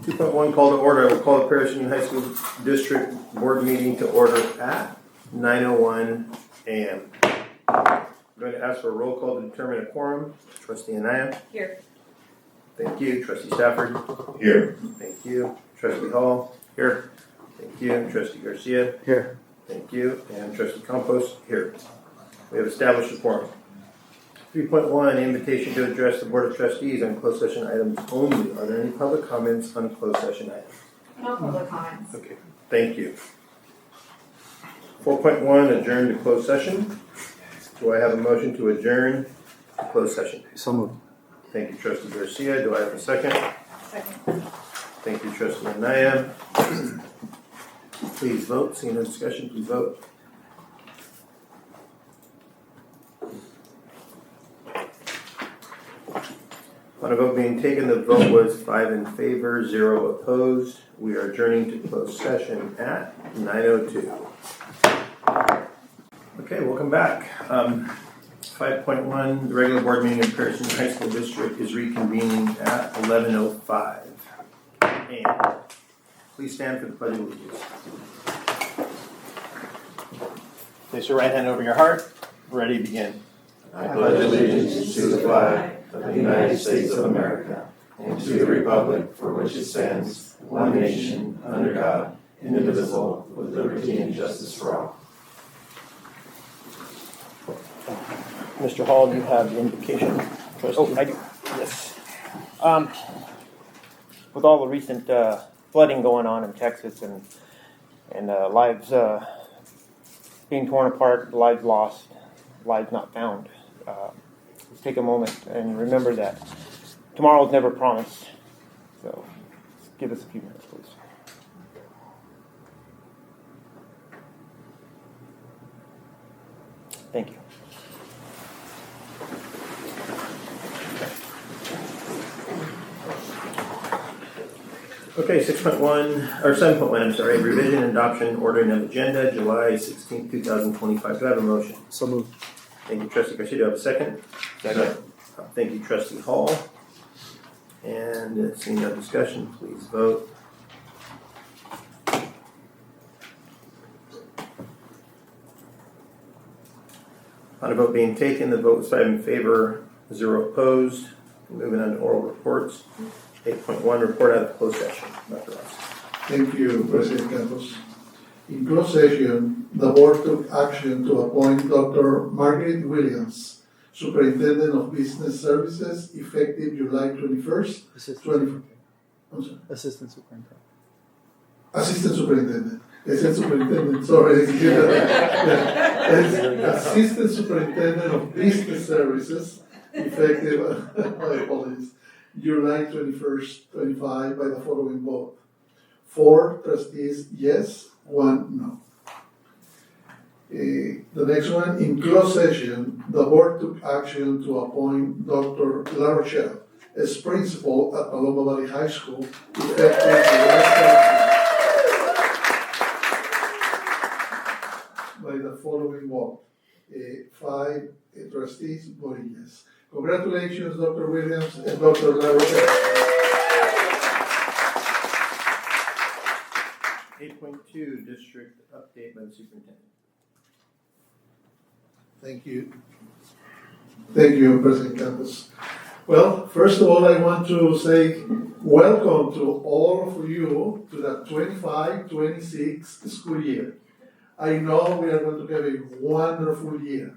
2.1 call to order. I will call the Paris Union High School District Board meeting to order at 9:01 a.m. I'm going to ask for a roll call to determine a quorum. Trustee Anaya. Here. Thank you. Trustee Stafford. Here. Thank you. Trustee Hall. Here. Thank you. Trustee Garcia. Here. Thank you. And Trustee Campos. Here. We have established a quorum. 3.1 invitation to address the Board of Trustees on closed session items only. Are there any public comments on closed session items? No public comments. Okay, thank you. 4.1 adjourn to closed session. Do I have a motion to adjourn to closed session? So moved. Thank you, Trustee Garcia. Do I have a second? Second. Thank you, Trustee Anaya. Please vote. Seeing no discussion, please vote. On a vote being taken, the vote was 5 in favor, 0 opposed. We are adjourning to closed session at 9:02. Okay, welcome back. 5.1, the regular board meeting of Paris Union High School District is reconvening at 11:05. And please stand for the Pledge of Allegiance. Place your right hand over your heart. Ready to begin. I pledge allegiance to the flag of the United States of America and to the republic for which it stands, one nation, under God, indivisible, with liberty and justice for all. Mr. Hall, do you have the invocation? Oh, I do. Yes. With all the recent flooding going on in Texas and lives being torn apart, lives lost, lives not found, let's take a moment and remember that tomorrow is never promised. So, give us a few minutes, please. Thank you. Okay, 6.1, or 7.1, I'm sorry, revision and adoption, ordering of agenda, July 16, 2025. Do I have a motion? So moved. Thank you, Trustee Garcia. Do I have a second? Second. Thank you, Trustee Hall. And seeing no discussion, please vote. On a vote being taken, the vote was 5 in favor, 0 opposed. Moving on to oral reports. 8.1, report out of closed session. Dr. Ross. Thank you, President Campos. In closed session, the board took action to appoint Dr. Margaret Williams, Superintendent of Business Services, effective July 21st, Assistant Superintendent. Assistant Superintendent. I said Superintendent, sorry. Assistant Superintendent of Business Services, effective, my apologies, July 21st, 25, by the following vote. 4 trustees yes, 1 no. The next one, in closed session, the board took action to appoint Dr. La Rochelle as principal at Paloma Valley High School, effective July 17, by the following vote. 5 trustees voting yes. Congratulations, Dr. Williams and Dr. La Rochelle. 8.2, district update by the superintendent. Thank you. Thank you, President Campos. Well, first of all, I want to say welcome to all of you to the 25-26 school year. I know we are going to have a wonderful year.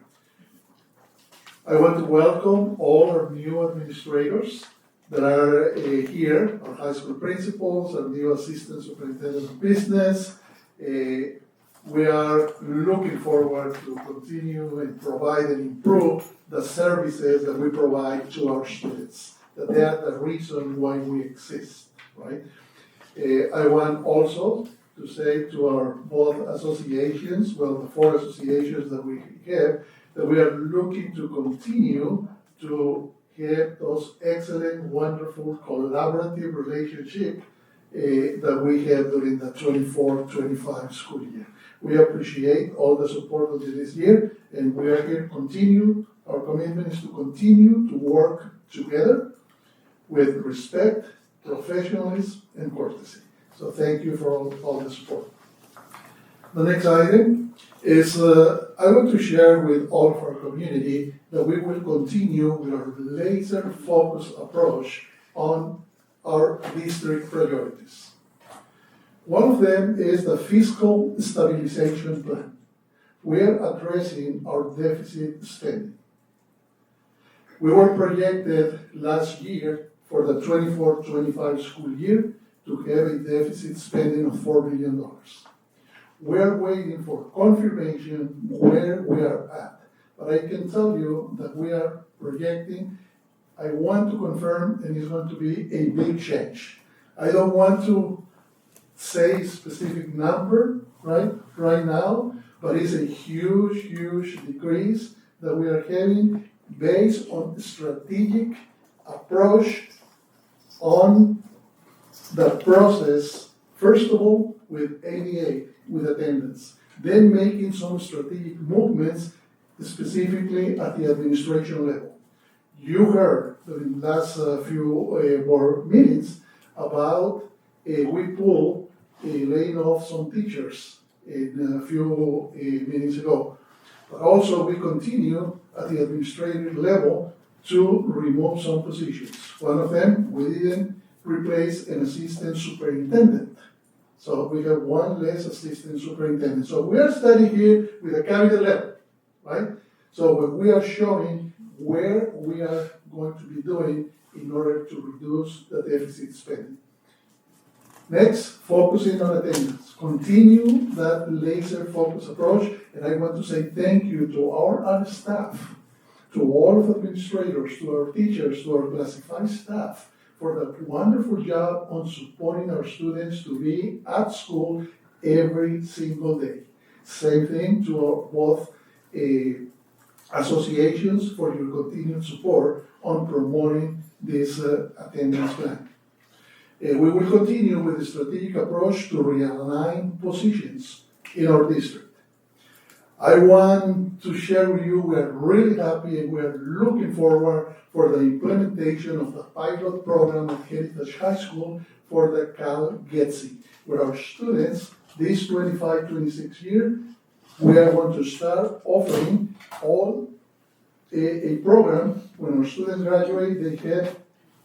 I want to welcome all our new administrators that are here, our high school principals, our new assistant superintendent of business. We are looking forward to continue and provide and improve the services that we provide to our students. That they are the reason why we exist, right? I want also to say to our both associations, well, the 4 associations that we have, that we are looking to continue to have those excellent, wonderful, collaborative relationship that we have during the 24-25 school year. We appreciate all the support of this year, and we are here to continue. Our commitment is to continue to work together with respect, professionalism, and courtesy. So thank you for all the support. The next item is I want to share with all of our community that we will continue with our laser-focused approach on our district priorities. One of them is the fiscal stabilization plan. We are addressing our deficit spending. We were projected last year for the 24-25 school year to have a deficit spending of $4 billion. We're waiting for confirmation where we are at. But I can tell you that we are projecting, I want to confirm, and it's going to be a big change. I don't want to say specific number right now, but it's a huge decrease that we are having based on strategic approach on the process, first of all, with ADA, with attendance, then making some strategic movements specifically at the administration level. You heard in the last few board meetings about we pulled laying off some teachers in a few meetings ago. But also we continue at the administrative level to remove some positions. One of them, we didn't replace an assistant superintendent. So we have one less assistant superintendent. So we are studying here with a cabinet level, right? So when we are showing where we are going to be doing in order to reduce the deficit spending. Next, focusing on attendance. Continue that laser focus approach, and I want to say thank you to our staff, to all of the administrators, to our teachers, to our classified staff, for the wonderful job on supporting our students to be at school every single day. Same thing to our both associations for your continued support on promoting this attendance plan. We will continue with the strategic approach to realign positions in our district. I want to share with you, we are really happy and we are looking forward for the implementation of the pilot program at Heritage High School for the Cal GETSI, where our students, this 25-26 year, we are going to start offering all a program. When our students graduate, they have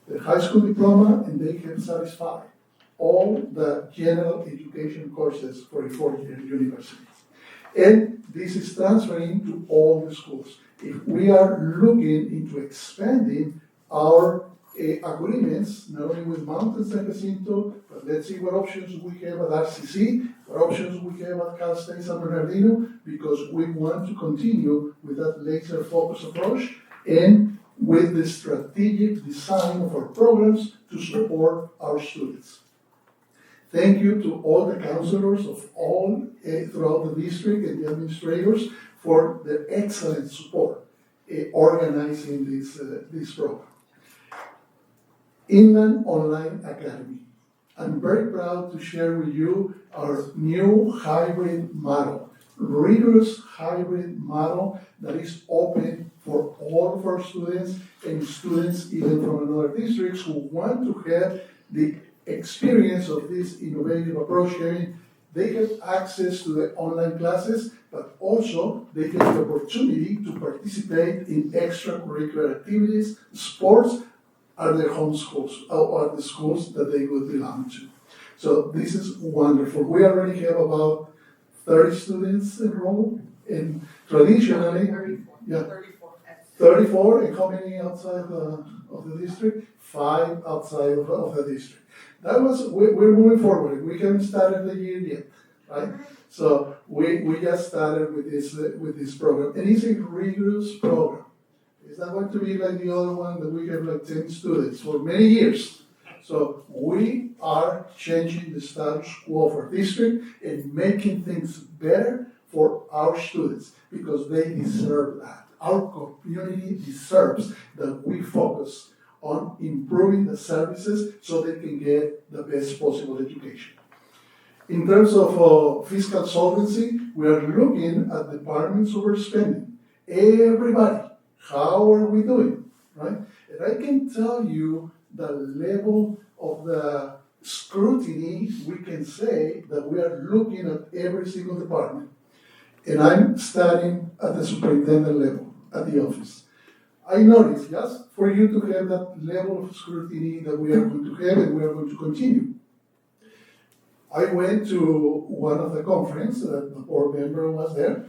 the high school diploma and they have satisfied all the general education courses for a 4-year university. And this is transferring to all the schools. If we are looking into expanding our agreements, not only with Mountain San Jacinto, but let's see what options we have at RCC, what options we have at Cal State San Bernardino, because we want to continue with that laser focus approach and with the strategic design of our programs to support our students. Thank you to all the counselors of all throughout the district and the administrators for their excellent support organizing this program. Inland Online Academy. I'm very proud to share with you our new hybrid model, rigorous hybrid model that is open for all of our students and students even from another districts who want to have the experience of this innovative approach. They have access to the online classes, but also they have the opportunity to participate in extracurricular activities, sports, at their home schools, or the schools that they would belong to. So this is wonderful. We already have about 30 students enrolled, and traditionally, 34, and how many outside of the district? 5 outside of the district. We're moving forward. We haven't started the year yet, right? So we just started with this program, and it's a rigorous program. It's not going to be like the other one that we have like 10 students for many years. So we are changing the status quo of our district and making things better for our students because they deserve that. Our community deserves that we focus on improving the services so they can get the best possible education. In terms of fiscal solvency, we are looking at departments overspending. Everybody, how are we doing, right? And I can tell you the level of the scrutiny, we can say that we are looking at every single department. And I'm studying at the superintendent level at the office. I noticed, just for you to have that level of scrutiny that we are going to have and we are going to continue. I went to one of the conferences that the board member was there.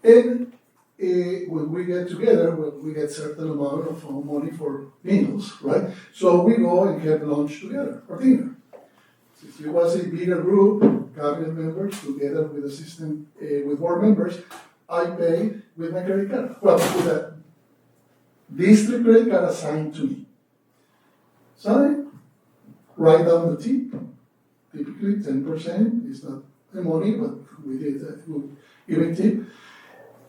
And when we get together, we get certain amount of money for meals, right? So we go and have lunch together or dinner. Since it was a bigger group, cabinet members together with assistant, with board members, I paid with my credit card. Well, with a district credit card assigned to me. So I write down the tip. Typically 10% is not the money, but we did a good giving tip.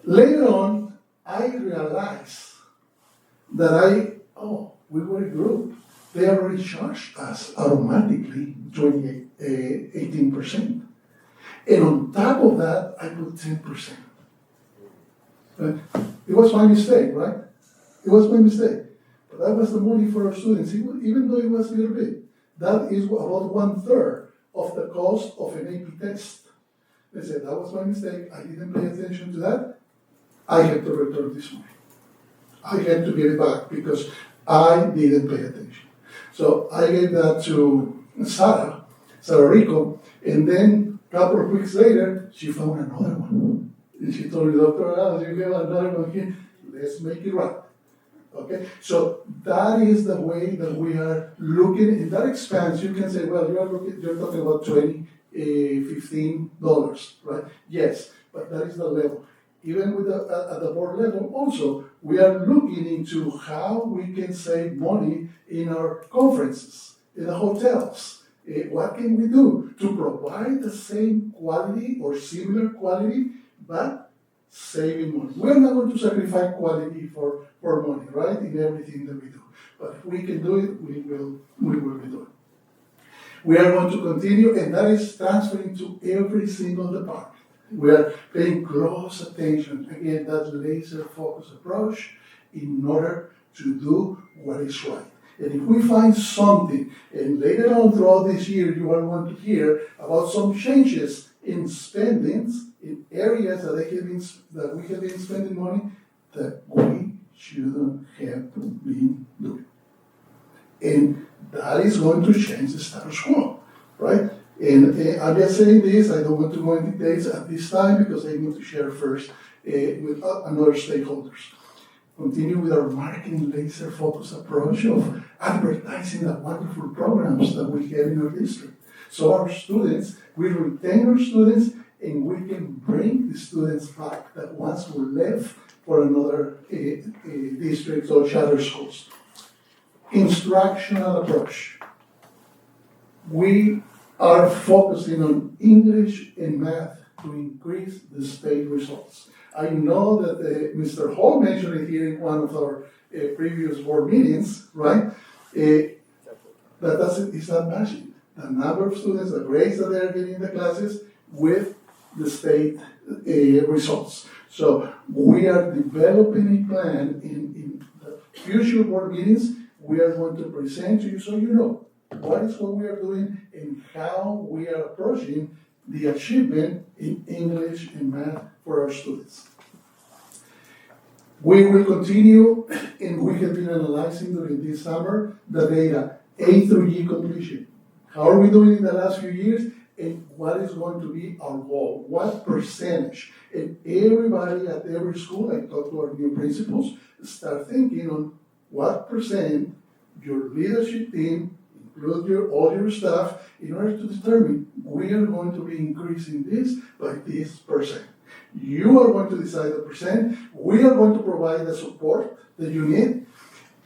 Later on, I realized that we were a group. They already charged us automatically 18%. And on top of that, I put 10%. It was my mistake, right? It was my mistake. But that was the money for our students, even though it was a little bit. That is about 1/3 of the cost of an AP test. They said, that was my mistake. I didn't pay attention to that. I had to return this money. I had to get it back because I didn't pay attention. So I gave that to Sarah Rico, and then a couple of weeks later, she found another one. And she told me, Dr. Adams, you have another one here. Let's make it right. Okay, so that is the way that we are looking. In that expanse, you can say, well, you're talking about $15, right? Yes, but that is the level. Even with at the board level, also, we are looking into how we can save money in our conferences, in the hotels. What can we do to provide the same quality or similar quality, but saving money? We're not going to sacrifice quality for money, right? In everything that we do. But if we can do it, we will be doing it. We are going to continue, and that is transferring to every single department. We are paying close attention, again, that laser-focused approach in order to do what is right. And if we find something, and later on throughout this year, you are going to hear about some changes in spendings in areas that we have been spending money that we shouldn't have been doing. And that is going to change the status quo, right? And I'm just saying this, I don't want to go into details at this time because I need to share first with other stakeholders. Continue with our marketing laser-focused approach of advertising the wonderful programs that we have in our district. So our students, we retain our students, and we can bring the students back that once were left for another district or charter schools. Instructional approach. We are focusing on English and math to increase the state results. I know that Mr. Hall mentioned it here in one of our previous board meetings, right? It's not matching. The number of students, the grades that they're getting in the classes with the state results. So we are developing a plan in the future board meetings. We are going to present to you so you know what we are doing and how we are approaching the achievement in English and math for our students. We will continue, and we have been analyzing during this summer the data A through G completion. How are we doing in the last few years? And what is going to be our goal? What percentage? And everybody at every school, I talk to our new principals, start thinking on what percent your leadership team, include all your staff, in order to determine we are going to be increasing this by this percent. You are going to decide the percent. We are going to provide the support that you need,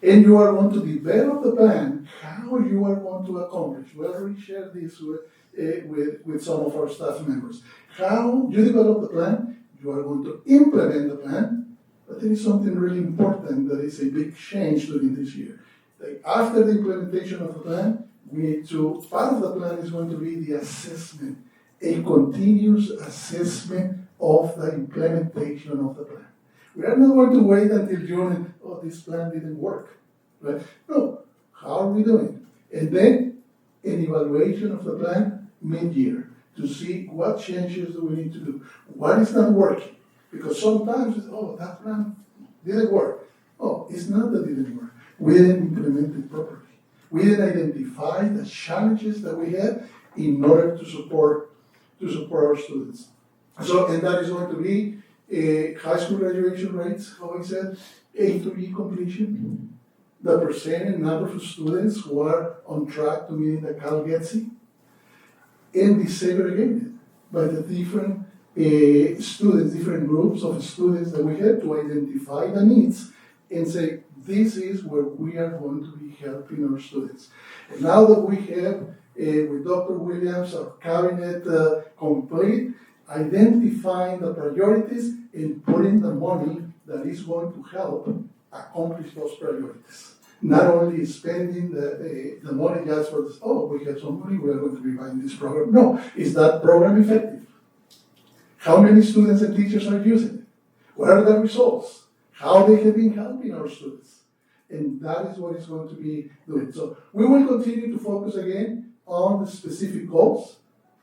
and you are going to develop the plan how you are going to accomplish. We already shared this with some of our staff members. How you develop the plan, you are going to implement the plan, but there is something really important that is a big change during this year. Like after the implementation of the plan, part of the plan is going to be the assessment, a continuous assessment of the implementation of the plan. We are not going to wait until June and, this plan didn't work, right? No, how are we doing? And then an evaluation of the plan mid-year to see what changes do we need to do. What is not working? Because sometimes, that plan didn't work. Oh, it's not that it didn't work. We didn't implement it properly. We didn't identify the challenges that we had in order to support our students. So, and that is going to be high school graduation rates, how I said, A to B completion, the percent and number of students who are on track to meet the Cal GETSI, and desegregated by the different students, different groups of students that we have to identify the needs and say, this is where we are going to be helping our students. And now that we have, with Dr. Williams, our cabinet complete, identifying the priorities and putting the money that is going to help accomplish those priorities. Not only spending the money just for this, we have some money, we are going to be buying this program. No, is that program effective? How many students and teachers are using it? What are the results? How they have been helping our students? And that is what is going to be doing. So we will continue to focus again on the specific goals,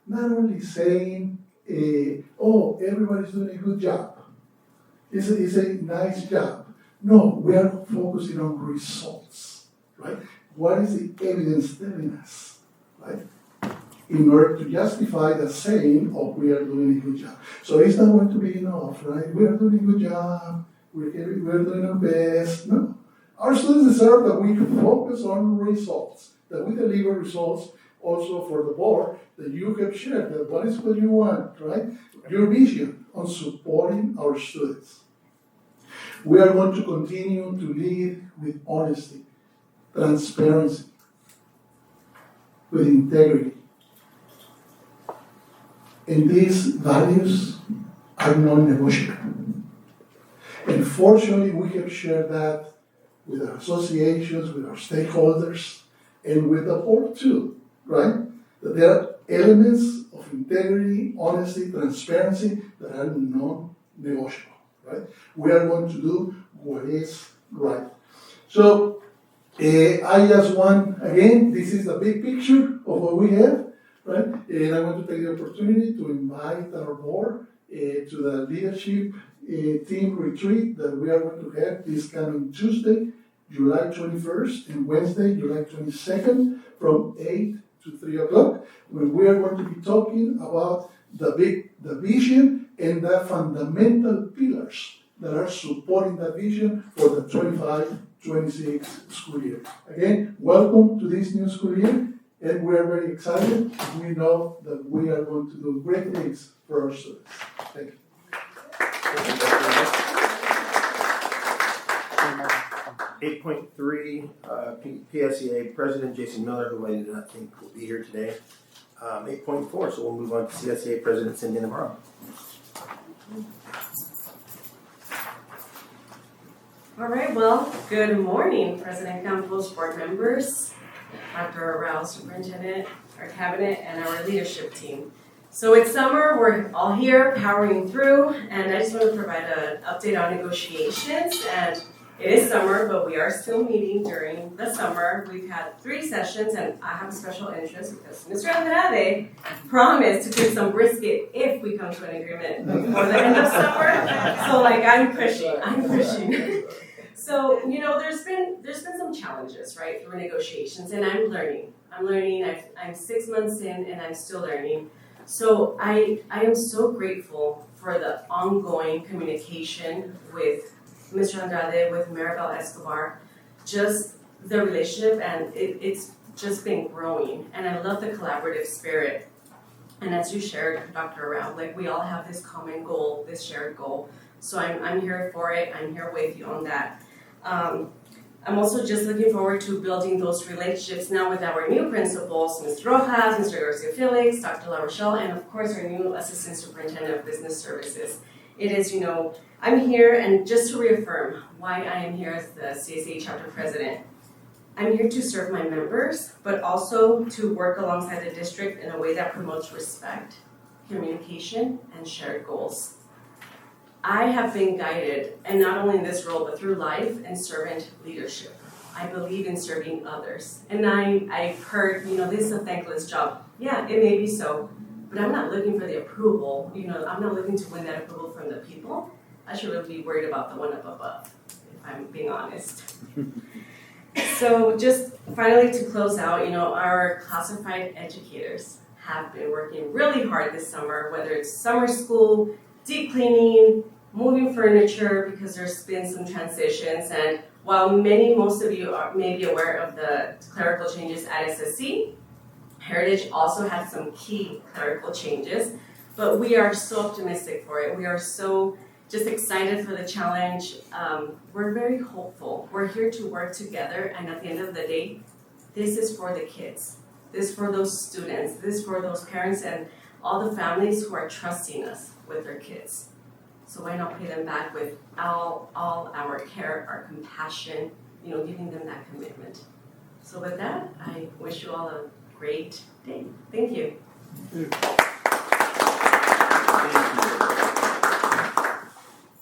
not only saying, everybody's doing a good job. It's a nice job. No, we are focusing on results, right? What is the evidence telling us, right? In order to justify the saying, we are doing a good job. So it's not going to be enough, right? We are doing a good job. We're doing our best. No. Our students deserve that we focus on results, that we deliver results also for the board that you have shared, that what is what you want, right? Your vision on supporting our students. We are going to continue to lead with honesty, transparency, with integrity. And these values are non-negotiable. And fortunately, we have shared that with our associations, with our stakeholders, and with the board too, right? That there are elements of integrity, honesty, transparency that are non-negotiable, right? We are going to do what is right. So, I just want, again, this is the big picture of what we have, right? And I want to take the opportunity to invite our board to the leadership team retreat that we are going to have this coming Tuesday, July 21st, and Wednesday, July 22nd, from 8 to 3 o'clock, when we are going to be talking about the vision and the fundamental pillars that are supporting that vision for the 25-26 school year. Again, welcome to this new school year, and we are very excited. We know that we are going to do great things for our students. Thank you. 8.3, PSEA President Jason Miller, who I do not think will be here today. 8.4, so we'll move on to CSEA President Cindy Navarro. All right, well, good morning, President Campos, board members, Dr. Rao, Superintendent, our cabinet, and our leadership team. So it's summer, we're all here powering through, and I just want to provide an update on negotiations. And it is summer, but we are still meeting during the summer. We've had 3 sessions, and I have a special interest because Mr. Andrade promised to cook some brisket if we come to an agreement before the end of summer. So I'm pushing. So, there's been some challenges, right, through negotiations, and I'm learning. I'm 6 months in, and I'm still learning. So I am so grateful for the ongoing communication with Mr. Andrade, with Maribel Escobar, just the relationship, and it's just been growing. And I love the collaborative spirit. And as you shared, Dr. Rao, we all have this common goal, this shared goal. So I'm here for it. I'm here with you on that. I'm also just looking forward to building those relationships now with our new principals, Ms. Rojas, Mr. Garcia-Felix, Dr. La Rochelle, and of course our new Assistant Superintendent of Business Services. It is, I'm here, and just to reaffirm why I am here as the CSA Chapter President, I'm here to serve my members, but also to work alongside the district in a way that promotes respect, communication, and shared goals. I have been guided, and not only in this role, but through life and servant leadership. I believe in serving others. And I've heard, this is a thankless job. Yeah, it may be so, but I'm not looking for the approval. I'm not looking to win that approval from the people. I should really be worried about the one up above, if I'm being honest. So just finally to close out, our classified educators have been working really hard this summer, whether it's summer school, deep cleaning, moving furniture, because there's been some transitions. And while most of you may be aware of the clerical changes at SSC, Heritage also had some key clerical changes, but we are so optimistic for it. We are so just excited for the challenge. We're very hopeful. We're here to work together, and at the end of the day, this is for the kids. This is for those students. This is for those parents and all the families who are trusting us with their kids. So why not pay them back with all our care, our compassion, giving them that commitment. So with that, I wish you all a great day. Thank you.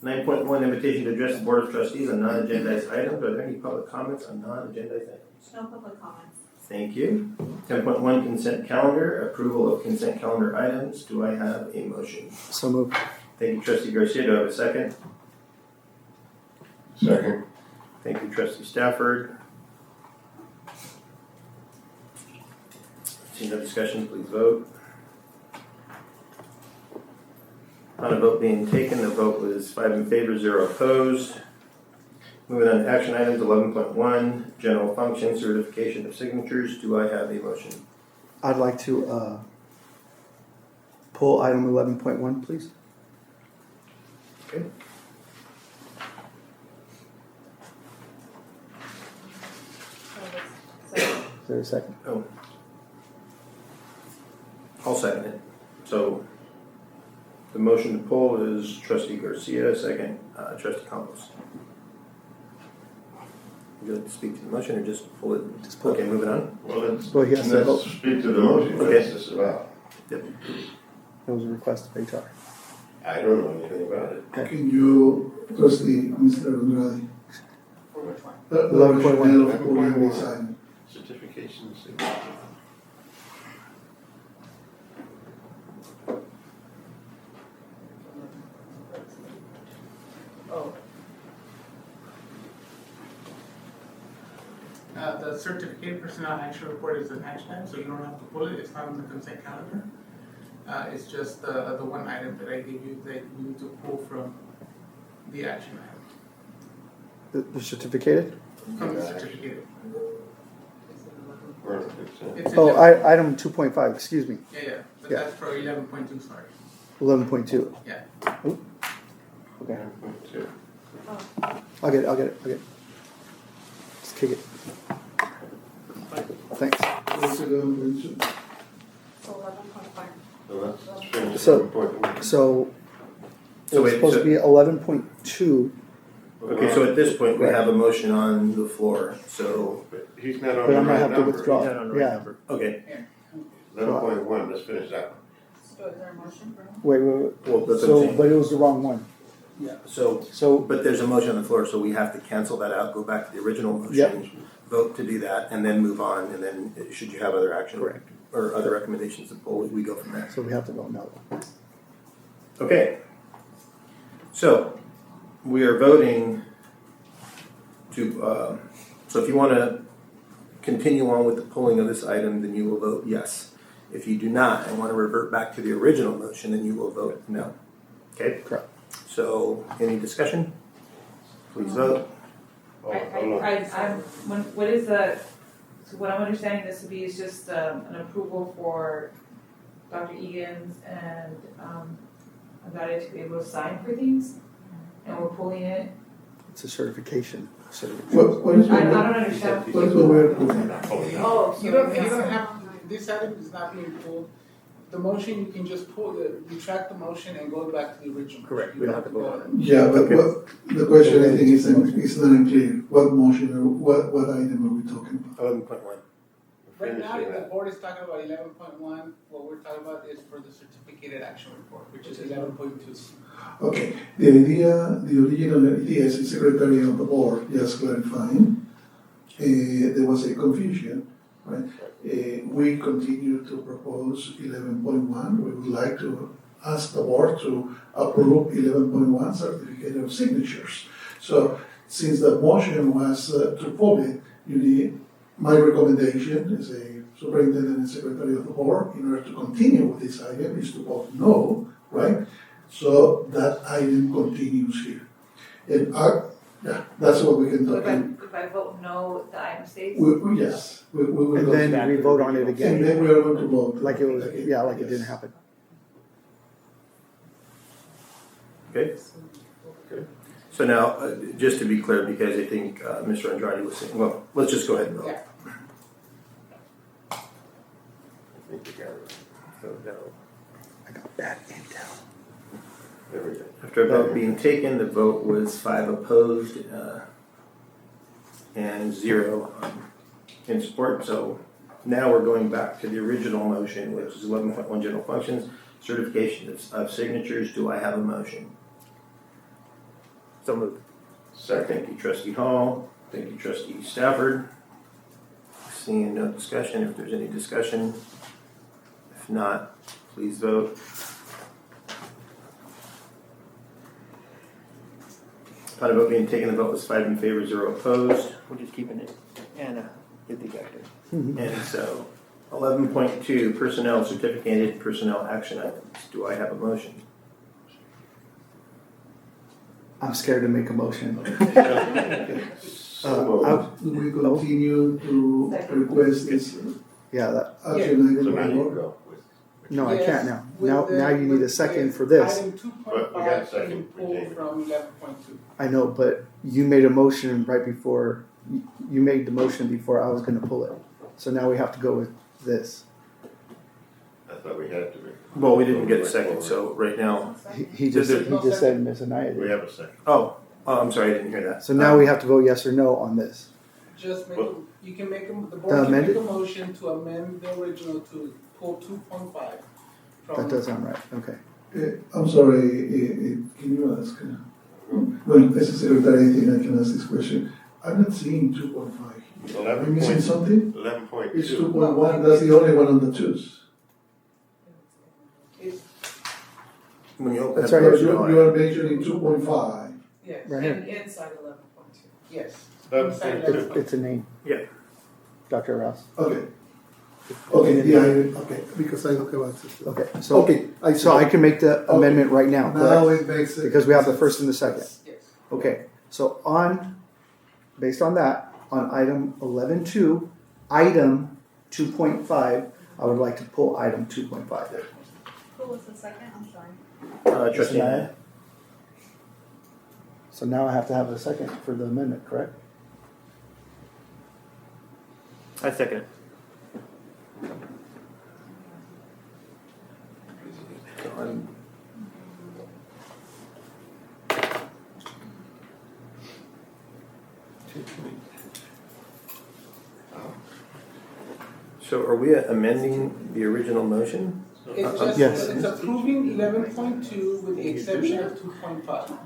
9.1, invitation to address the Board of Trustees on non-agendized items. Are there any public comments on non-agendized items? No public comments. Thank you. 10.1, consent calendar, approval of consent calendar items. Do I have a motion? So moved. Thank you, Trustee Garcia. Do I have a second? Second. Thank you, Trustee Stafford. Seeing no discussion, please vote. On a vote being taken, the vote was 5 in favor, 0 opposed. Moving on to action items, 11.1, general function, certification of signatures. Do I have a motion? I'd like to pull item 11.1, please. Okay. Is there a second? Oh. I'll second it. So the motion to pull is Trustee Garcia, second Trustee Campos. Would you like to speak to the motion or just pull it? Just pull it. Okay, moving on. Well, he has to vote. Speak to the motion. Okay. What's this about? Yep. It was a request of HR. I don't know anything about it. Can you, Trustee Mr. Andrade? For which one? The 11.1. rationale of pulling this item. Certification of signature. Oh. The certificated personnel action report is an action item, so you don't have to pull it. It's not on the consent calendar. It's just the one item that I gave you that you need to pull from the action item. The certificated? From the certificated. Or consent. It's Oh, 11 item 2.5, excuse me. yeah. But Yeah. that's for 11.2, sorry. 11.2. Yeah. Okay. 9.2. I'll get it. Let's kick it. Thanks. What's it going to? So 11.5. So let's finish So- 11.1. So So it's wait, supposed so- to be 11.2, Okay, so at this point, we have a motion on the floor. So, But he's not on but the I'm gonna right have to number. withdraw. He's not on the right Yeah. number. okay, 11.1, let's finish that one. So is there a motion for him? Wait. well, that's what I'm So, saying. but it was the wrong one. So, So, but there's a motion on the floor, so we have to cancel that out, go back to the original motion, Yep. vote to do that, and then move on, and then should you have other action? Correct. Or other recommendations to pull, we go from there. so we have to vote no. Okay. So, we are voting to, so if you want to continue on with the pulling of this item, then you will vote yes. If you do not and want to revert back to the original motion, then you will vote no. Okay? Correct. So, any discussion? Please vote. Oh, hold on. What is the, so what I'm understanding this to be is just an approval for Dr. Egan's and Andrade to be able to sign for things, and we're pulling it. It's a certification. What is I don't what understand. is the word pulling? Oh, You don't have, this item is not being pulled. The motion, you can just retract the motion and go back to the original. Correct, we don't have to vote on it. Yeah, but what, the question I think is not unclear. What motion or what item are we talking about? 11.1. Right now, Finishing the that. board is talking about 11.1, what we're talking about is for the certificated action report, which is 11.2. Okay, the original idea is the secretary of the board, just clarifying. there was a confusion, right? We continue to propose 11.1. We would like to ask the board to approve 11.1 certificate of signatures. So since the motion was to pull it, you need, my recommendation as a superintendent and secretary of the board, in order to continue with this item, is to vote no, right? So that item continues here. And yeah, that's what we can So do. if I vote no, the item stays? Yes, we will And go then to- we vote on it and again, then we are going to vote. like it was, again. yeah, like it Yes. didn't happen. Okay. So now, just to be clear, because I think Mr. Andrade was saying, well, let's just go ahead and vote. Yeah. So, no. I got bad intel. There we go. After a vote being taken, the vote was 5 opposed and 0 in support. So now we're going back to the original motion, which is 11.1 general functions, certification of signatures. Do I have a motion? So moved. Second. Thank you, Trustee Hall. Thank you, Trustee Stafford. Seeing no discussion, if there's any discussion. If not, please vote. Upon a vote being taken, the vote was 5 in favor, 0 opposed. We're just keeping it. And get the objective. And so, 11.2, personnel, certificated personnel action items. Do I have a motion? I'm scared to make a motion. We continue to request this Yeah, that, action So item. now by you vote. go. no, I can't now. With Now, the- now you need a with second the for this. Item two But point we got a five second being pulled retained. from 11.2. I know, but you made a motion right before, you made the motion before I was gonna pull it. So now we have to go with this. I thought we had to. Well, we didn't get a second, so right now, He just said Ms. Anaya We did. have a second. oh, I'm sorry, I didn't hear that. So now we have to vote yes or no on this. Just make, you can make, the The board can make amended? a motion to amend the original to pull 2.5 That from. does sound right, okay. I'm sorry, can you ask? Well, as a secretary, I think I can ask this question. I'm not seeing 2.5 here. Am I missing something? 11.2. It's 2.1, that's the only one on the twos. It's, When you open up That's right, the You motion, you are mentioning 2.5. yes, Right here. Inside 11.2. yes. That's Inside it. 11.2. It's a name. Yeah. Dr. Rouse. Okay. Okay, yeah, okay, because I don't have access. Okay, so, Okay, so I can make the amendment right now, Now correct? it makes it. Because we have the first and the second. Yes. Okay, so based on that, on item 11.2, item 2.5, I would like to pull item 2.5. Who was the second? I'm sorry. Trustee Naya. So now I have to have a second for the amendment, correct? I second it. So are we amending the original motion? It's just, Yes. it's approving 11.2 with the exception of 2.5.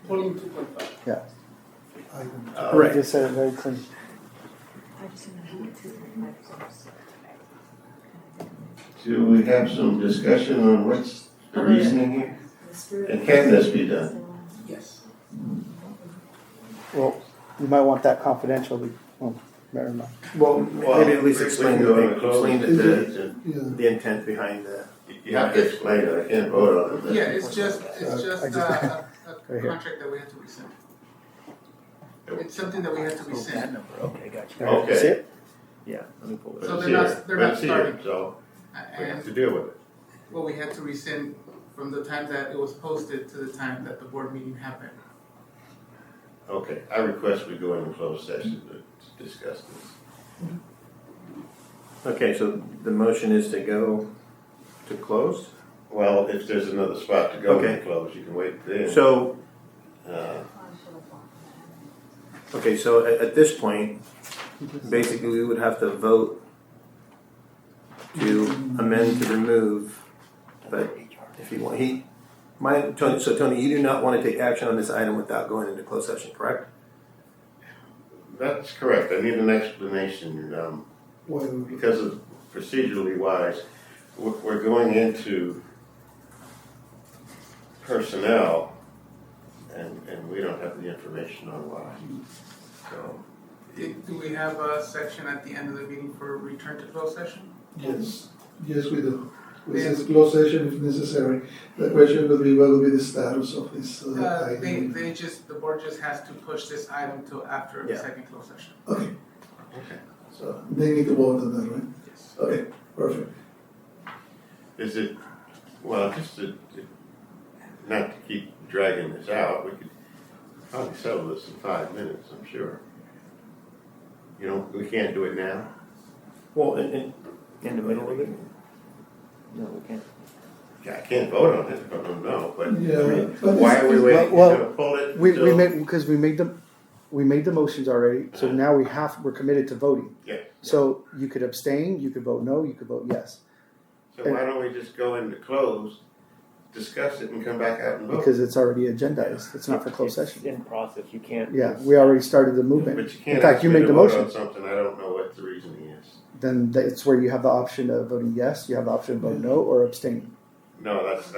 Pulling 2.5. Right. Just said it very clean. Do we have some discussion on what's the reasoning here? And can this be done? Yes. Well, you might want that confidentially. Oh, never mind. Well, maybe at least explain the Yeah. the intent behind the. You have to explain it, I can't vote on it. Yeah, it's just I a Right here. contract that we have to rescind. It's something that we have to That rescind. number, okay, gotcha. Okay. See it? Yeah, let me pull it But up. So it's they're not- here. they're But not it's here, starting. So we have And, to deal with it. well, we had to rescind from the time that it was posted to the time that the board meeting happened. Okay, I request we go into closed session to discuss this. Okay, so the motion is to go to close? Well, if there's another spot to go Okay. in close, you can wait then. So, Uh, okay, so at this point, basically we would have to vote to amend to remove, but if you want, Tony, you do not want to take action on this item without going into closed session, correct? That's correct. I need an explanation, Well, because of procedurally wise, we're going into personnel and we don't have the information on why. So, Do we have a section at the end of the meeting for return to closed session? yes, yes, we do. This is closed session if necessary. The question will be what will be the status of this item. The board just has to push this item till after the Yeah. second closed session. Okay, okay. so they need to vote on that, right? Yes. Okay, perfect. Is it, well, just not to keep dragging this out, we could probably settle this in 5 minutes, I'm sure. You know, we can't do it now. Well, in the middle of it? No, we can't. Yeah, I can't vote on it if I don't know, but I Yeah, mean, but why are we waiting? well, You're gonna pull it We until- made, because we made the motions already, so now we're committed to voting. Yeah. So you could abstain, you could vote no, you could vote yes, So why don't we just go into close, discuss it, and come back out and vote? because it's already agendized, it's not for closed It's session. in process, you can't. Yeah, we already started the movement. But you can't In fact, ask you me made to the vote motion. on something, I don't know what the reasoning is. Then it's where you have the option of voting yes, you have the option of voting no, or abstaining. No, that's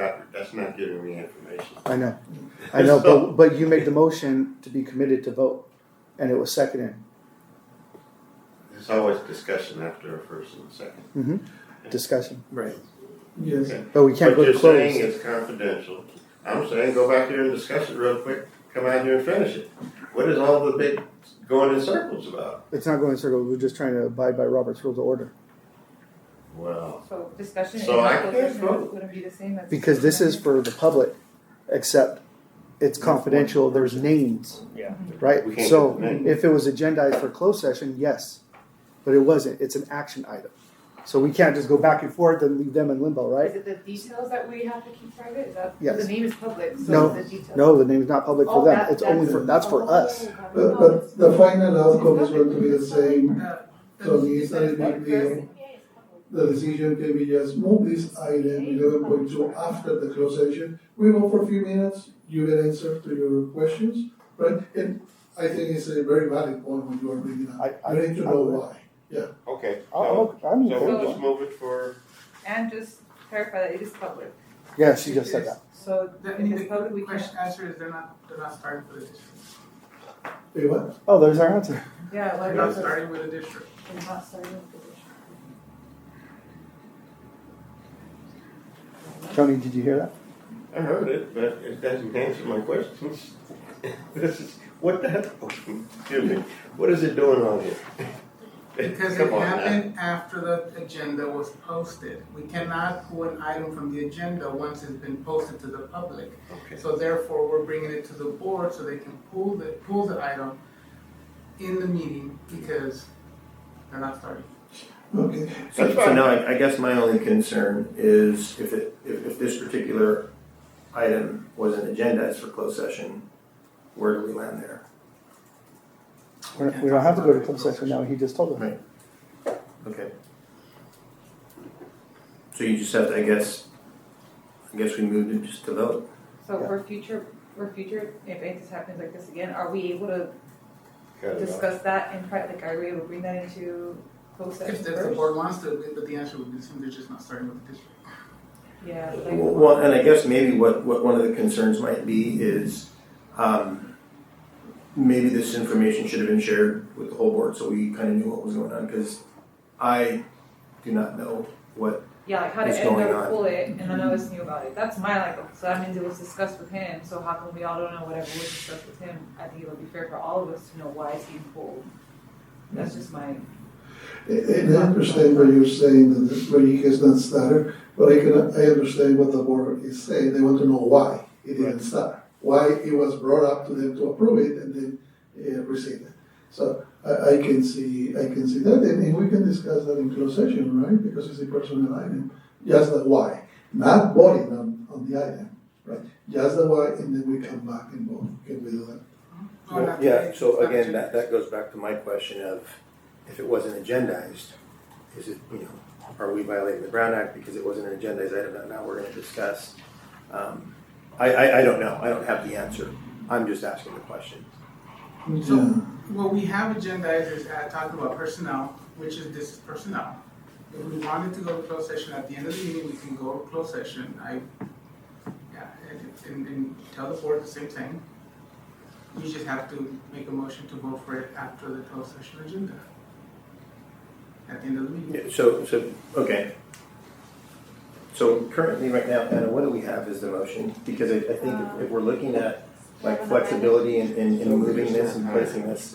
not giving me information. I know, So- but you made the motion to be committed to vote, and it was seconded. There's always discussion after a first and a second. Discussion, Right. Yes, Okay. but we can't But go to you're saying close. it's confidential. I'm saying go back here and discuss it real quick, come out here and finish it. What is all the big going in circles about? It's not going in circles, we're just trying to abide by Robert's Rules of Order. Well, So discussion So in I closed can't session vote. wouldn't be the same as. Because this is for the public, except it's confidential, there's names, Yeah. right? We can't So get the names. if it was agendized for closed session, yes, but it wasn't, it's an action item. So we can't just go back and forth and leave them in limbo, Is right? it the details that we have to keep private? Is that, Yes. the name is public, so No, the details. No, the name's not public for Oh, them, that- it's only for, that's for us. but the final outcome is going to be the same. So it's not a big First, deal. The decision can be just move this item 11.2 after the closed session. We go for a few minutes, you get answer to your questions, right? And I think it's a very valid point when you are bringing up. I- You need to I know would. why. okay. I'm So okay. we'll just move it for, And just clarify that it is public. Yeah, she just said that. So The, if it's public, we the can't. question answer is they're not starting for the district. Hey, what? Oh, there's our answer. Yeah, They're like, not it's starting with the district. not starting with the district. Tony, did you hear that? I heard it, but it doesn't answer my questions. This is, what the heck, oh, excuse me, what is it doing on here? Because it Come on now. happened after the agenda was posted. We cannot pull an item from the agenda once it's been posted to the public. Okay. So therefore, we're bringing it to the board so they can pull the item in the meeting because they're not starting. Okay. So now I guess my only concern is if this particular item wasn't agendized for closed session, where do we land there? We don't have to go to closed session now, he just told us. Right. Okay. So you just have to, I guess we moved it just to vote. So Yeah. for future, if anything happens like this again, are we able to Cut it off. discuss that in private? Like, are we able to bring that into closed session If the first? board wants to, but the answer would be they're just not starting with the district. Yeah. like- Well, and I guess maybe what one of the concerns might be is, maybe this information should have been shared with the whole board so we kind of knew what was going on, because I do not know what, Yeah, like how did What's Ed going never on? pull it and none of us knew about it? That's my like, so that means it was discussed with him, so how come we all don't know whatever was discussed with him? I think it would be fair for all of us to know why it's being pulled. That's just my, And I understand what you're saying, that the Rodriguez is not started, but I understand what the board is saying. They want to know why it didn't start, why it was brought up to them to approve it and then receive it. So I can see that, and we can discuss that in closed session, right? Because it's a personal item, just the why, not voting on the item, right? Just the why, and then we come back and vote. Can we do that? Oh, not yeah, today. so Not again, today. that goes back to my question of, if it wasn't agendized, is it, are we violating the Brown Act because it wasn't an agendized item that now we're gonna discuss? I don't know, I don't have the answer, I'm just asking the question. Yeah. What we have agendized is talking about personnel, which is this is personnel. If we wanted to go to closed session at the end of the meeting, we can go to closed session. And tell the board the same thing. You just have to make a motion to vote for it after the closed session agenda. At the end of the meeting. Yeah, okay. So currently, right now, Anna, what do we have as the motion? Because I think if we're looking at like flexibility in moving this and placing this.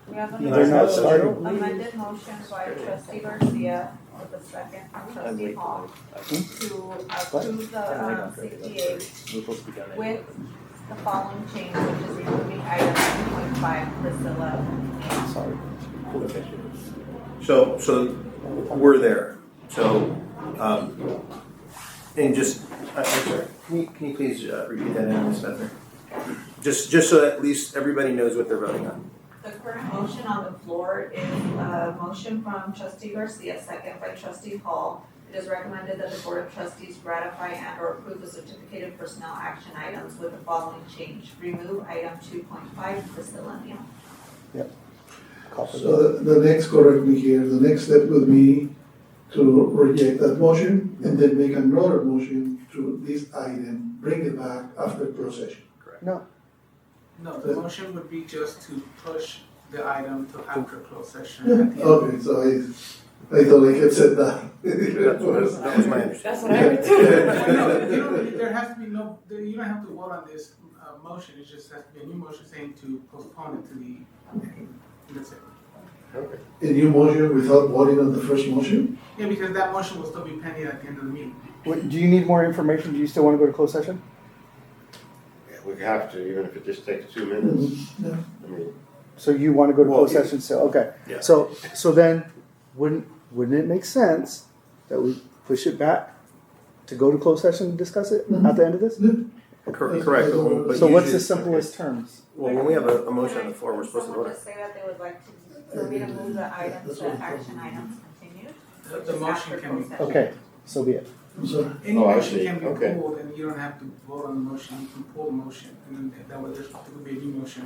We have They're not starting. amended motion by trustee Garcia with a second from trustee Hall to approve the CPA with the following change, which is removing item 2.5 Priscilla. Sorry. So we're there. So, and just, I'm sorry, can you please repeat that in, Ms. Bethner? Just so at least everybody knows what they're voting on. The current motion on the floor is a motion from trustee Garcia, second by trustee Hall. It is recommended that the Board of Trustees ratify and or approve the certificated personnel action items with the following change. Remove item 2.5 Priscilla Neal. So the next, correct me here, the next step would be to reject that motion and then make another motion to this item, bring it back after closed session. No, No, the motion would be just to push the item to after closed session. Yeah, at the end. okay, so I thought I had said that. That was my understanding. That's what I heard too. No, there has to be you don't have to vote on this motion, it just has to be a new motion saying to postpone it to that's it. A new motion without voting on the first motion? Yeah, because that motion will still be pending at the end of the meeting. Wait, do you need more information? Do you still want to go to closed session? Yeah, we have to, even if it just takes 2 minutes. Yeah. I mean, So you want to go to Well, closed yeah. session still? Okay. Yeah. So then, wouldn't it make sense that we push it back to go to closed session and discuss it at the end of this? Correct. But So what's usually- the simplest terms? Well, when we have a motion on the floor, we're supposed to vote on Someone it. just say that they would like for me to move the items to action items continued. The motion can be. Okay, so be it. I'm sorry. Any Oh, I motion see. can be Okay. pulled and you don't have to vote on the motion, you can pull the motion and then that way there could be a new motion.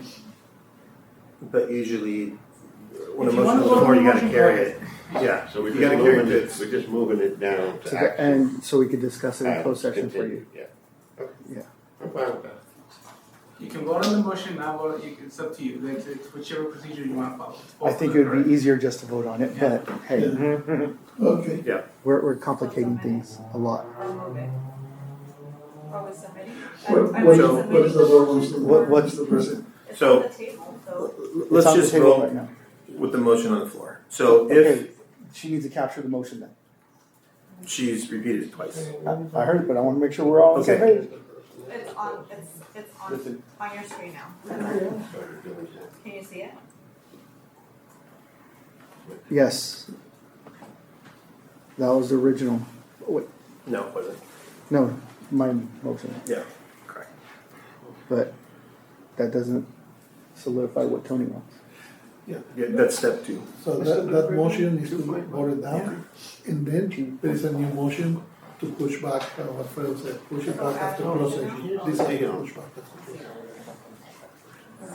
But usually, when a If you motion's wanna on the vote floor, on you the gotta motion, carry go it. Yeah, So we're you just gotta carry moving it. it, we're just moving it down So to that, action. and so we could discuss it in closed session for you. Yeah. Okay. Yeah. I'm fine with that. You can vote on the motion, not vote, it's up to you, it's whichever procedure you wanna follow. It's both I think of it them, would be easier just to vote on it, but hey, Okay. we're complicating things a lot. Or move it. Are we submitting? What is the board wants to do? What's the president? It's So- on the table, so. Let's It's on the just table vote right now. with the motion on the floor. So if Okay, she needs to capture the motion then. she's repeated it twice. I heard it, but I want to make sure we're all on the same Okay. page. It's on your screen now. Can you see it? Yes. That was the original. Wait, No, it wasn't. no, my motion. Yeah, correct. But that doesn't solidify what Tony wants. Yeah, that's step 2. So that motion is to be voted down, and then there is a new motion to push back, what Fred said, push it back after closed session. This is the pushback.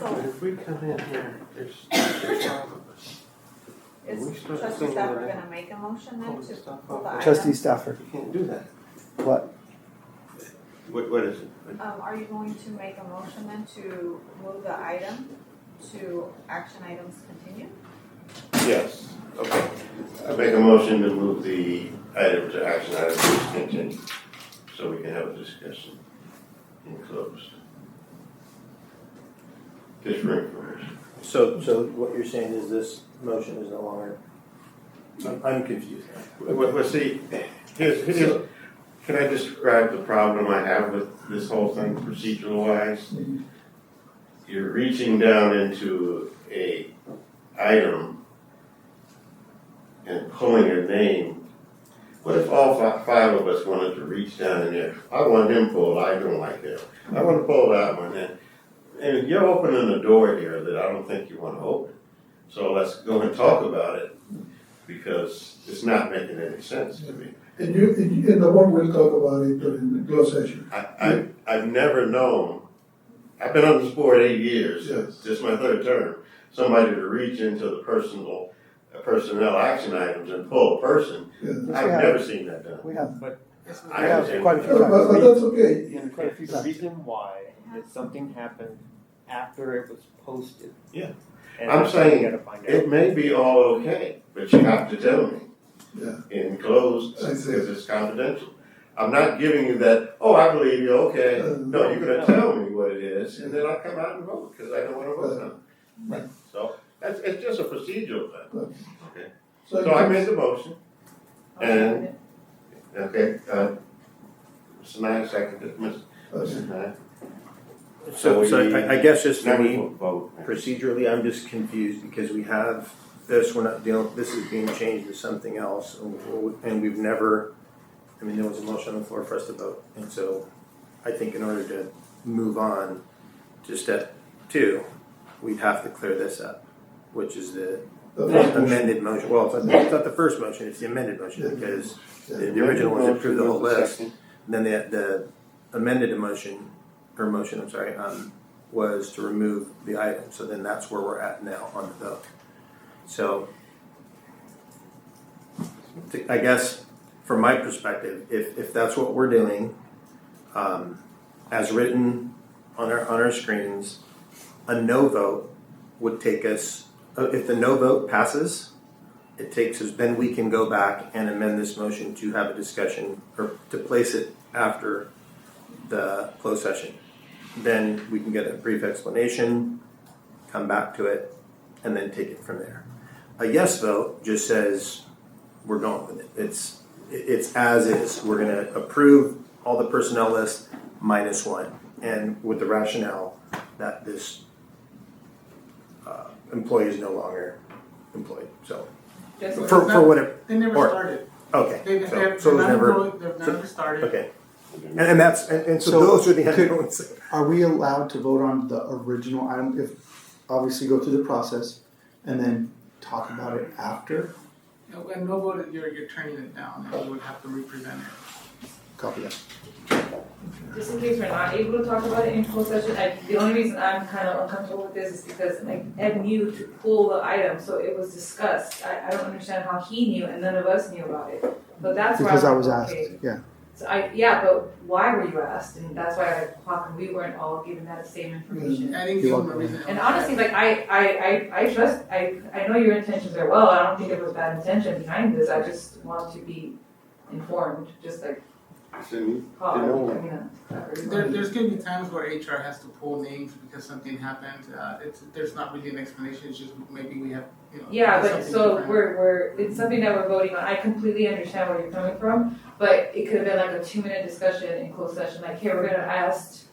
But if we come in here, there's 5 of us. Is trustee Stafford gonna make a motion then to pull the item? Trustee Stafford, You can't do that. what? What is it? Are you going to make a motion then to move the item to action items continued? Yes, okay. I make a motion to move the item to action item to continue, so we can have a discussion in closed. Just for information. So what you're saying is this motion is no longer, I'm confused now. Well, see, here's, can I describe the problem I have with this whole thing procedural wise? You're reaching down into a item and pulling a name. What if all 5 of us wanted to reach down in there? I want him pulled, I don't like him. I want to pull that one in. And you're opening a door here that I don't think you want to open. So let's go and talk about it, because it's not making any sense to me. And the board will talk about it during the closed session. I've never known, I've been on this board 8 years, Yes. this is my 3rd term. somebody to reach into the personnel action items and pull a person. Yeah. I've never seen that done. We have, It's I we have haven't quite a seen few it. But times. that's okay. And Quite a few the times. reason why is something happened after it was posted. Yeah. And I'm that's what saying we gotta find out. It may be all okay, but you have to tell me. Yeah. In closed, I see. because it's confidential. I'm not giving you that, oh, I believe you, okay. No, you're gonna tell me what it is, and then I come out and vote, because I don't wanna vote on Right. it. So, it's just a procedural thing. Okay. So So I made the motion, and, okay, Mr. Nye seconded, Mrs. Nye. So I guess just for Now we me, vote. procedurally, I'm just confused because we have this, we're not dealing, this is being changed to something else, and we've never, I mean, there was a motion on the floor for us to vote, and so I think in order to move on to step 2, we'd have to clear this up, which is the amended motion. Well, it's not the first motion, it's the amended motion, because the original was approved the whole list, and then the amended motion, was to remove the item, so then that's where we're at now on the vote. So, I guess, from my perspective, if that's what we're doing, as written on our screens, a no vote would take us, if the no vote passes, it takes us, then we can go back and amend this motion to have a discussion, or to place it after the closed session. Then we can get a brief explanation, come back to it, and then take it from there. A yes vote just says we're going with it. It's as is. We're going to approve all the personnel list minus 1, and with the rationale that this employee is no longer employed. So Just for whatever. They never Or- started. Okay. They've So it was never. they've never started. Okay. And that's and so So those are the could- unknowns. Are we allowed to vote on the original item if, obviously go through the process and then talk about it after? And no vote, you're turning it down, and you would have to represent it. Copy that. Just in case we're not able to talk about it in closed session, the only reason I'm kind of uncomfortable with this is because Ed knew to pull the item, so it was discussed. I don't understand how he knew and none of us knew about it. But that's why Because I I'm was asked, okay. yeah. So but why were you asked? And that's why how come we weren't all given that same information? I didn't give them a reason. And honestly, I trust, I know your intentions are well. I don't think it was bad intention behind this. I just want to be informed, just like There's going to be times where HR has to pull names because something happened. There's not really an explanation. It's just maybe we have, Yeah, but something so different. it's something that we're voting on. I completely understand where you're coming from, but it could have been like a 2-minute discussion in closed session, like, hey, we're gonna ask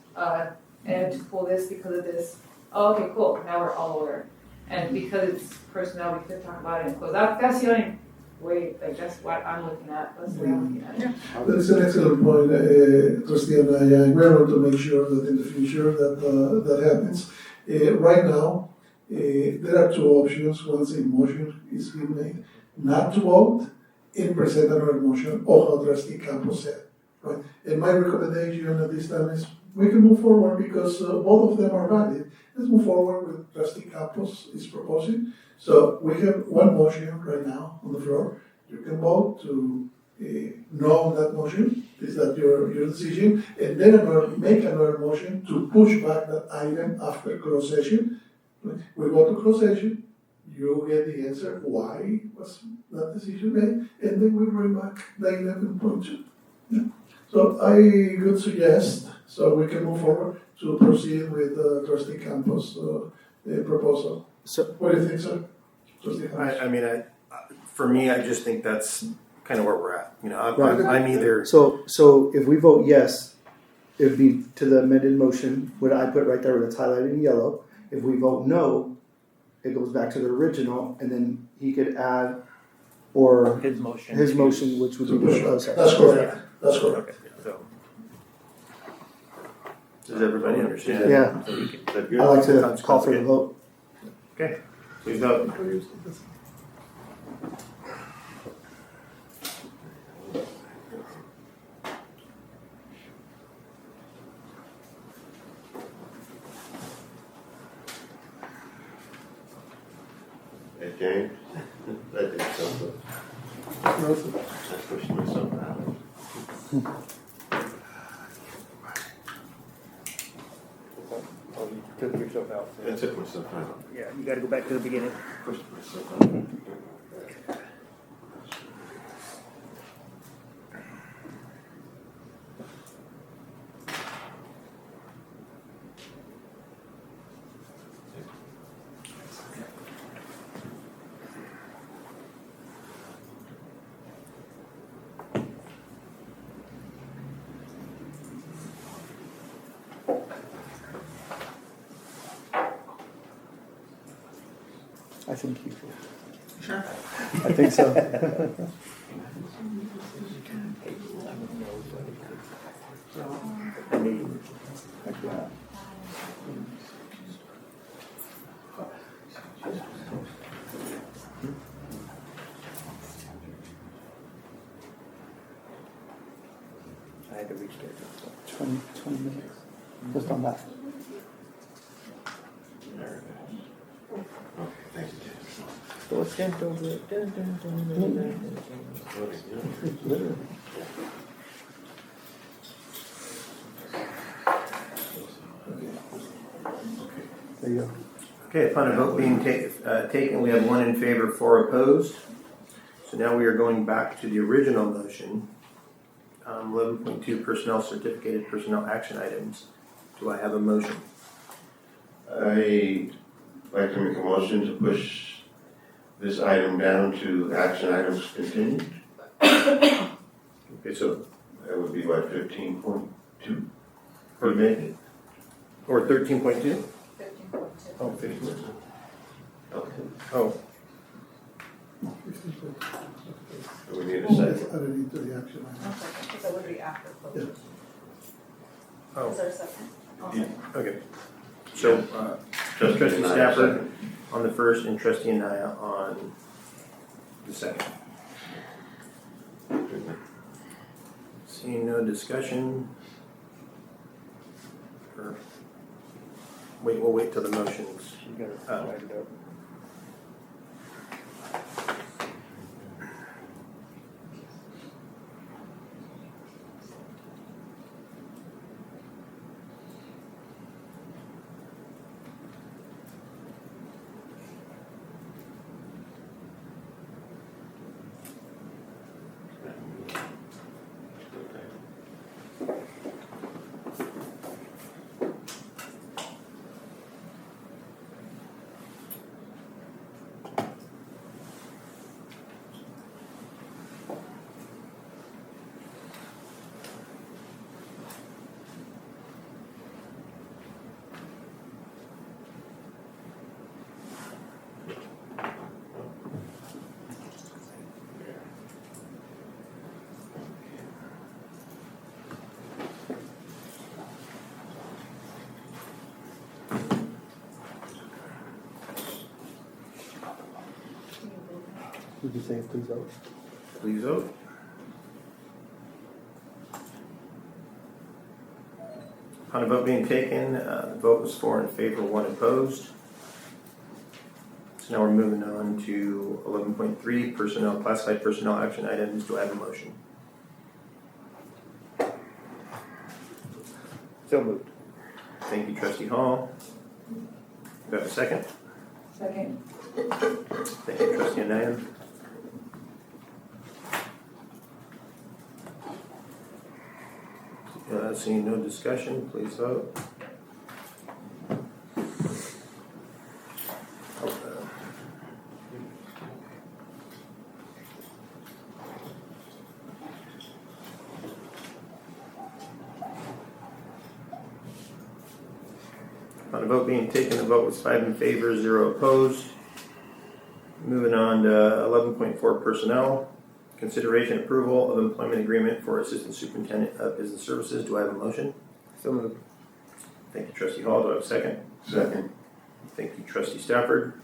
Ed to pull this because of this. Oh, okay, cool, now we're all aware. And because it's personnel, we could talk about it in closed. That's the only way, that's what I'm looking at, that's the way I'm looking at it. That's an excellent point, Trustee Anaya. We're going to make sure that in the future that happens. Right now, there are 2 options once a motion is being made. Not to vote and present another motion, or how Trustee Campos said. Right? And my recommendation at this time is we can move forward because both of them are valid. Let's move forward with Trustee Campos is proposing. So we have 1 motion right now on the floor. You can vote to no on that motion. Is that your decision? And then make another motion to push back that item after closed session. We go to closed session. You get the answer why was that decision made, and then we bring back the 11.2. Yeah. So I would suggest so we can move forward to proceed with Trustee Campos' proposal. So, What do you think, sir? Trustee Campos? I mean, for me, I just think that's kind of where we're at. Right. I'm either. so if we vote yes, it would be to the amended motion, what I put right there, that's highlighted in yellow. If we vote no, it goes back to the original, and then he could add, or His motion. his motion, which would be the closed session. That's correct. That's correct. Okay, so. Does everybody understand? Yeah. I like to call for the vote. Okay, please vote. James? I think so, but I pushed myself out. Oh, you took yourself out. I took myself out. Yeah, you gotta go back to the beginning. Pushed myself out. I think you. Sure. I think so. I mean, I had to restart it. 20 minutes. Just on that. There it is. Okay, thank you, James. So it's sent over it. Dun, dun, dun, dun, dun, dun. What is it? Literally. There you go. Okay, upon a vote being taken, we have 1 in favor, 4 opposed. So now we are going back to the original motion. 11.2 personnel certificated personnel action items. Do I have a motion? I'd like to make a motion to push this item down to action items continued. Okay, so, That would be what, 15.2? Or make it? or 13.2? 15.2. Oh, 15. Okay. Oh, Do we need a second? Underneath the action item. Okay, because that would be after closure. Is oh, there a second? Yeah. okay. So, Trustee Trustee Naya, Stafford second. on the first and Trustee Anaya on the second. Seeing no discussion. Or, we'll wait till the motions. You gotta light it up. Would you say please vote? Please vote. On a vote being taken, the vote was 4 in favor, 1 opposed. So now we're moving on to 11.3 personnel, classified personnel action items. Do I have a motion? So moved. Thank you, Trustee Hall. Do I have a second? Second. Thank you, Trustee Anaya. Seeing no discussion, please vote. On a vote being taken, the vote was 5 in favor, 0 opposed. Moving on to 11.4 personnel. Consideration approval of employment agreement for Assistant Superintendent of Business Services. Do I have a motion? So moved. Thank you, Trustee Hall. Do I have a second? Second. Thank you, Trustee Stafford.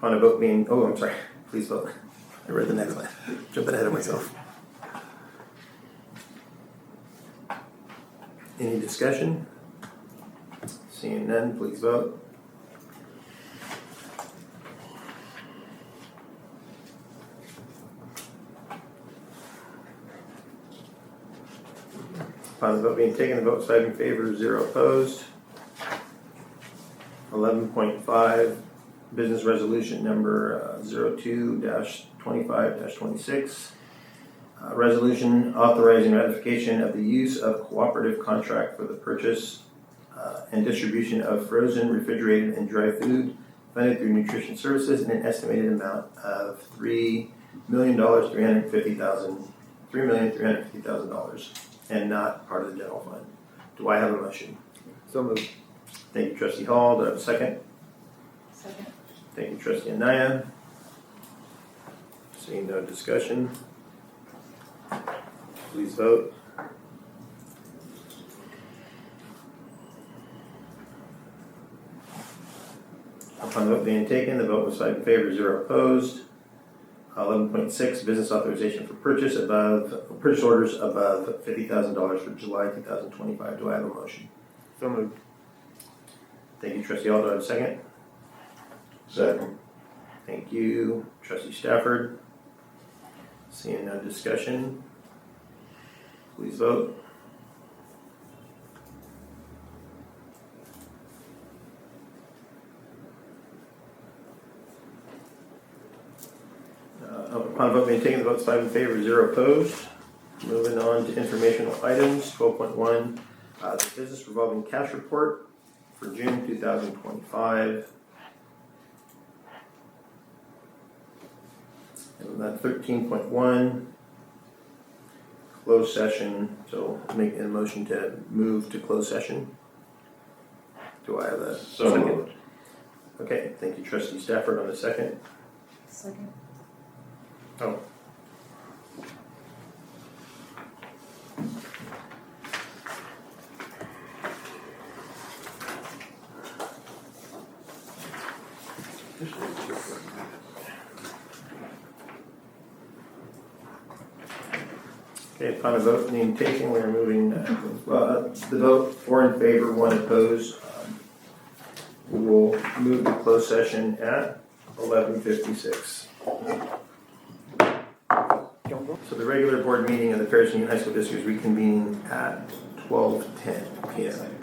On a vote being, oh, I'm sorry, please vote. I read the next line. Jumping ahead of myself. Any discussion? Seeing none, please vote. Upon the vote being taken, the vote is 5 in favor, 0 opposed. 11.5, business resolution number 02-25-26. Resolution authorizing ratification of the use of cooperative contract for the purchase and distribution of frozen, refrigerated, and dry food funded through nutrition services in an estimated amount of $3,350,000 and not part of the general fund. Do I have a motion? So moved. Thank you, trustee Hall. Do I have a second? Second. Thank you, trustee Anaya. Seeing no discussion, please vote. Upon the vote being taken, the vote was 5 in favor, 0 opposed. 11.6, business authorization for purchase orders above $50,000 for July 2025. Do I have a motion? So moved. Thank you, trustee Hall. Do I have a second? Second. Thank you, trustee Stafford. Seeing no discussion, please vote. Upon vote being taken, the vote is 5 in favor, 0 opposed. Moving on to informational items, 12.1, the business revolving cash report for June 2025. And that 13.1, closed session, so make a motion to move to closed session. Do I have a So second? moved. Okay, thank you, trustee Stafford, on the second. Second. Oh. Okay, upon a vote being taken, we are moving, the vote 4 in favor, 1 opposed. We will move to closed session at 11:56. So the regular board meeting of the Paris Union High School District is reconvening at 12:10 p.m.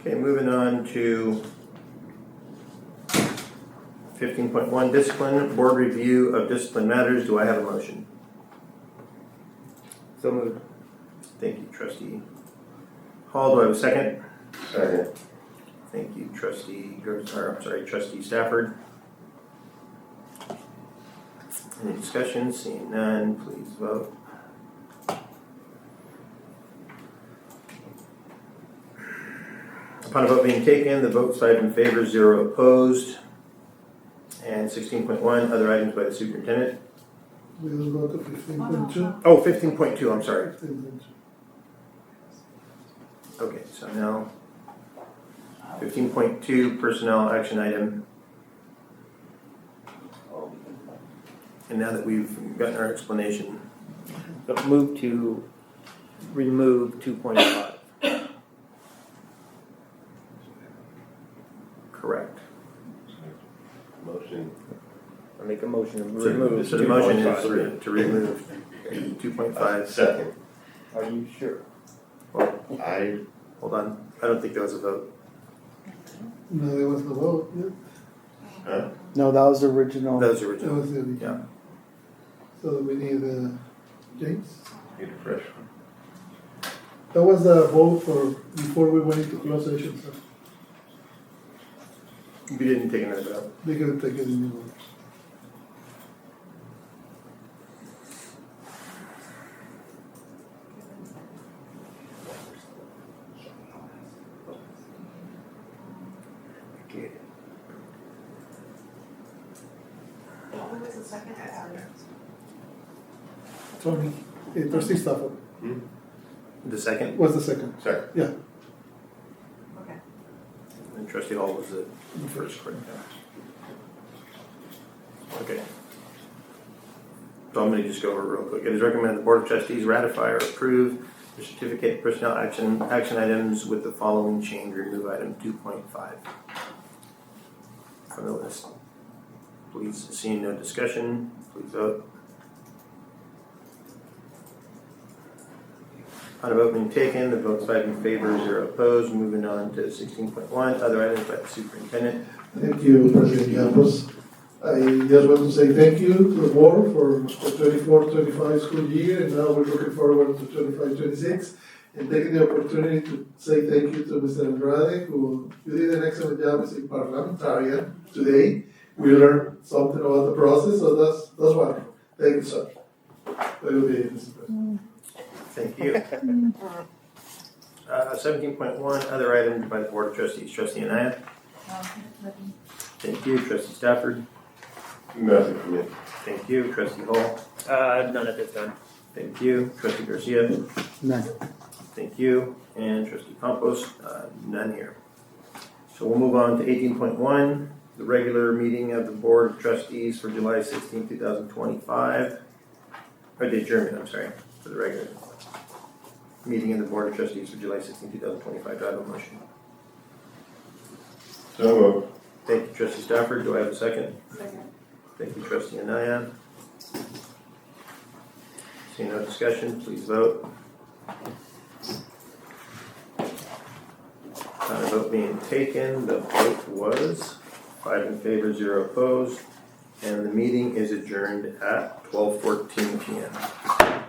Okay, moving on to 15.1, discipline, board review of discipline matters. Do I have a motion? So moved. Thank you, trustee Hall. Do I have a second? Second. Thank you, trustee Stafford. Any discussion? Seeing none, please vote. Upon a vote being taken, the vote 5 in favor, 0 opposed. And 16.1, other items by the superintendent. We will go to 15.2. Oh, 15.2, I'm sorry. 15.2. Okay, so now 15.2, personnel action item. And now that we've gotten our explanation, So move to remove 2.5. correct. Motion. I make a motion to remove. So the motion is 2.5. to remove 2.5. Second. Are you sure? I. Hold on, I don't think there was a vote. No, there was no vote. Yeah. No, that was the original. That was That original. was the Yeah. So we need James. Need a fresh one. That was the vote for before we went into closed session. So You didn't take another vote. they can take it in the vote. Who was the second? Tony, trustee Stafford The second, was the second. Second. Yeah. Okay. and trustee Hall was the first, correct? Okay. So I'm going to just go over it real quick. It is recommended the Board of Trustees ratify or approve the certificate of personnel action items with the following change: remove item 2.5 from the list. Please, seeing no discussion, please vote. On a vote being taken, the vote's 5 in favor, 0 opposed. Moving on to 16.1, other items by the superintendent. Thank you, President Campos. I just want to say thank you to the board for the 24-25 school year, and now we're looking forward to 25-26. And taking the opportunity to say thank you to Mr. Andrade, who you did an excellent job as a parliamentarian today. We learned something about the process, so that's wonderful. Thank you, sir. That will be it, Mr. President. Thank you. 17.1, other items by the Board of Trustees. Trustee Anaya. Thank you. Trustee Stafford. Nothing for me. Thank you. Trustee Hall. None at this time. Thank you. Trustee Garcia. None. Thank you. And Trustee Campos, none here. So we'll move on to 18.1, the regular meeting of the Board of Trustees for July 16, 2025. Or the adjournment, I'm sorry, for the regular meeting of the Board of Trustees for July 16, 2025. Do I have a motion? So moved. Thank you, Trustee Stafford. Do I have a second? Second. Thank you, Trustee Anaya. Seeing no discussion, please vote. On a vote being taken, the vote was 5 in favor, 0 opposed, and the meeting is adjourned at 12:14 p.m.